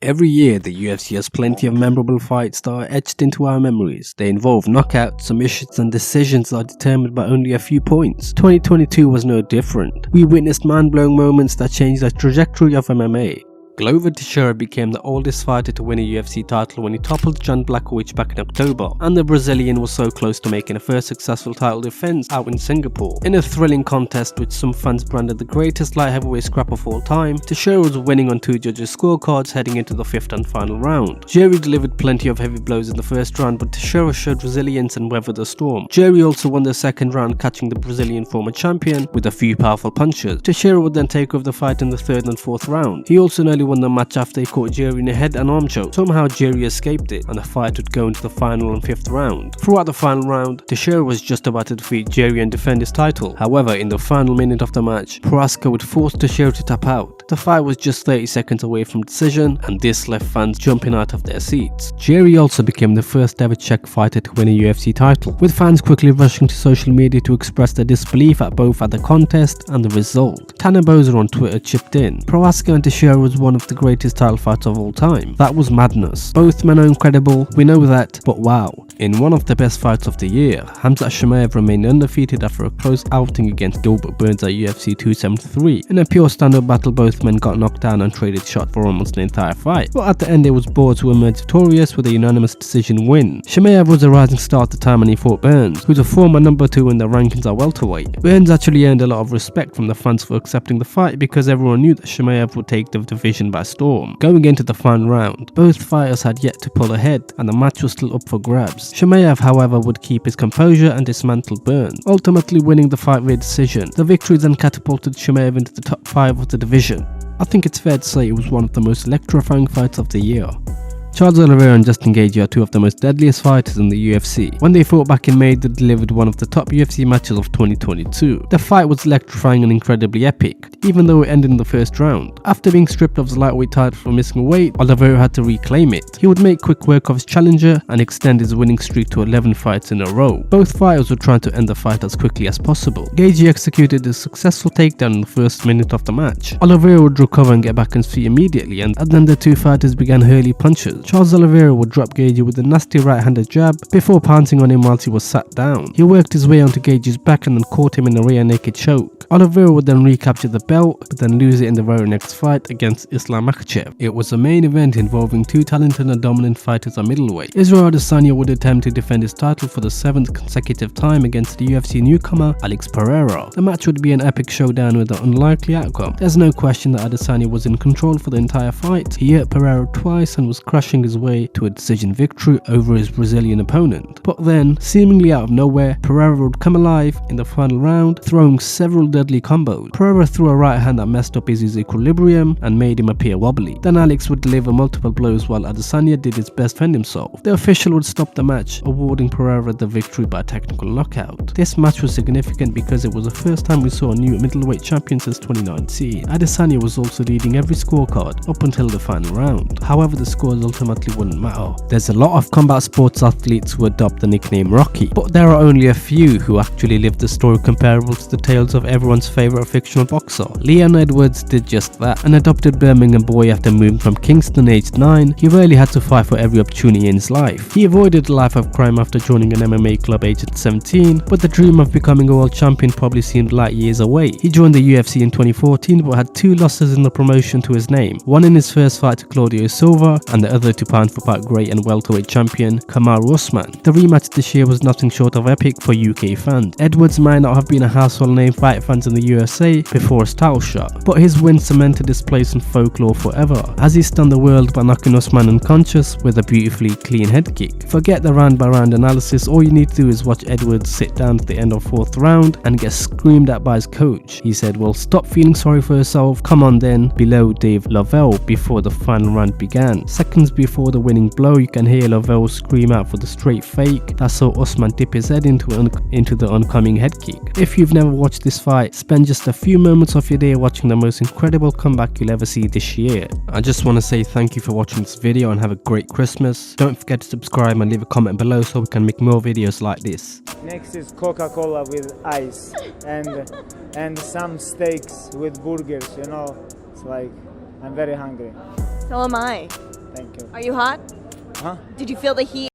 Every year, the UFC has plenty of memorable fights that are etched into our memories. They involve knockouts, submissions and decisions that are determined by only a few points. 2022 was no different. We witnessed mind-blowing moments that changed the trajectory of MMA. Glover Teixeira became the oldest fighter to win a UFC title when he toppled Jan Blachowicz back in October, and the Brazilian was so close to making a first successful title defense out in Singapore. In a thrilling contest which some fans branded the greatest light heavyweight scrap of all time, Teixeira was winning on two judges' scorecards heading into the fifth and final round. Jiří delivered plenty of heavy blows in the first round, but Teixeira showed resilience and weathered the storm. Jiří also won the second round, catching the Brazilian former champion with a few powerful punches. Teixeira would then take over the fight in the third and fourth round. He also nearly won the match after he caught Jiří in a head and arm choke. Somehow Jiří escaped it and the fight would go into the final and fifth round. Throughout the final round, Teixeira was just about to defeat Jiří and defend his title. However, in the final minute of the match, Procházka would force Teixeira to tap out. The fight was just 30 seconds away from decision, and this left fans jumping out of their seats. Jiří also became the first ever Czech fighter to win a UFC title, with fans quickly rushing to social media to express their disbelief at both the contest and the result. Tanner Bozer on Twitter chipped in, "Procházka and Teixeira was one of the greatest title fights of all time. That was madness. Both men are incredible, we know that, but wow." In one of the best fights of the year, Khamzat Chimaev remained undefeated after a close outing against Gilbert Burns at UFC 273. In a pure stand-up battle, both men got knocked down and traded shots for almost the entire fight, but at the end it was Burns who emerged victorious with a unanimous decision win. Chimaev was a rising star at the time and he fought Burns, who's a former number 2 in the rankings at welterweight. Burns actually earned a lot of respect from the fans for accepting the fight because everyone knew that Chimaev would take the division by storm. Going into the final round, both fighters had yet to pull ahead and the match was still up for grabs. Chimaev, however, would keep his composure and dismantle Burns, ultimately winning the fight via decision. The victory then catapulted Chimaev into the top 5 of the division. I think it's fair to say it was one of the most electrifying fights of the year. Charles Oliveira and Justin Gaethje are two of the most deadliest fighters in the UFC. When they fought back in May, they delivered one of the top UFC matches of 2022. The fight was electrifying and incredibly epic, even though it ended in the first round. After being stripped of the lightweight title for missing weight, Oliveira had to reclaim it. He would make quick work of his challenger and extend his winning streak to 11 fights in a row. Both fighters were trying to end the fight as quickly as possible. Gaethje executed a successful takedown in the first minute of the match. Oliveira would recover and get back on his feet immediately, and then the two fighters began hurling punches. Charles Oliveira would drop Gaethje with a nasty right-handed jab before pouncing on him whilst he was sat down. He worked his way onto Gaethje's back and then caught him in a rear naked choke. Oliveira would then recapture the belt, but then lose it in the very next fight against Islam Makhachev. It was a main event involving two talented and dominant fighters at middleweight. Israel Adesanya would attempt to defend his title for the 7th consecutive time against the UFC newcomer Alex Pereira. The match would be an epic showdown with an unlikely outcome. There's no question that Adesanya was in control for the entire fight. He hit Pereira twice and was crushing his way to a decision victory over his Brazilian opponent. But then, seemingly out of nowhere, Pereira would come alive in the final round, throwing several deadly combos. Pereira threw a right hand that messed up his equilibrium and made him appear wobbly. Then Alex would deliver multiple blows while Adesanya did his best to defend himself. The official would stop the match, awarding Pereira the victory by technical knockout. This match was significant because it was the first time we saw a new middleweight champion since 2019. Adesanya was also leading every scorecard up until the final round. However, the scores ultimately wouldn't matter. There's a lot of combat sports athletes who adopt the nickname Rocky, but there are only a few who actually live the story comparable to the tales of everyone's favourite fictional boxer. Leon Edwards did just that, an adopted Birmingham boy after moving from Kingston aged 9. He rarely had to fight for every opportunity in his life. He avoided a life of crime after joining an MMA club aged 17, but the dream of becoming a world champion probably seemed light years away. He joined the UFC in 2014 but had 2 losses in the promotion to his name, one in his first fight to Claudio Silva and the other to pound-for-pound great and welterweight champion Kamaru Usman. The rematch this year was nothing short of epic for UK fans. Edwards might not have been a household name for fight fans in the USA before his title shot, but his win cemented his place in folklore forever, as he stunned the world by knocking Usman unconscious with a beautifully clean head kick. Forget the round-by-round analysis, all you need to do is watch Edwards sit down at the end of 4th round and get screamed at by his coach. He said, "Well, stop feeling sorry for yourself, come on then," below Dave Lovell before the final round began. Seconds before the winning blow, you can hear Lovell scream out for the straight fake that saw Usman dip his head into the oncoming head kick. If you've never watched this fight, spend just a few moments of your day watching the most incredible comeback you'll ever see this year. I just want to say thank you for watching this video and have a great Christmas. Don't forget to subscribe and leave a comment below so we can make more videos like this. Next is Coca-Cola with ice and some steaks with burgers, you know. It's like, I'm very hungry. So am I. Are you hot? Huh? Did you feel the heat?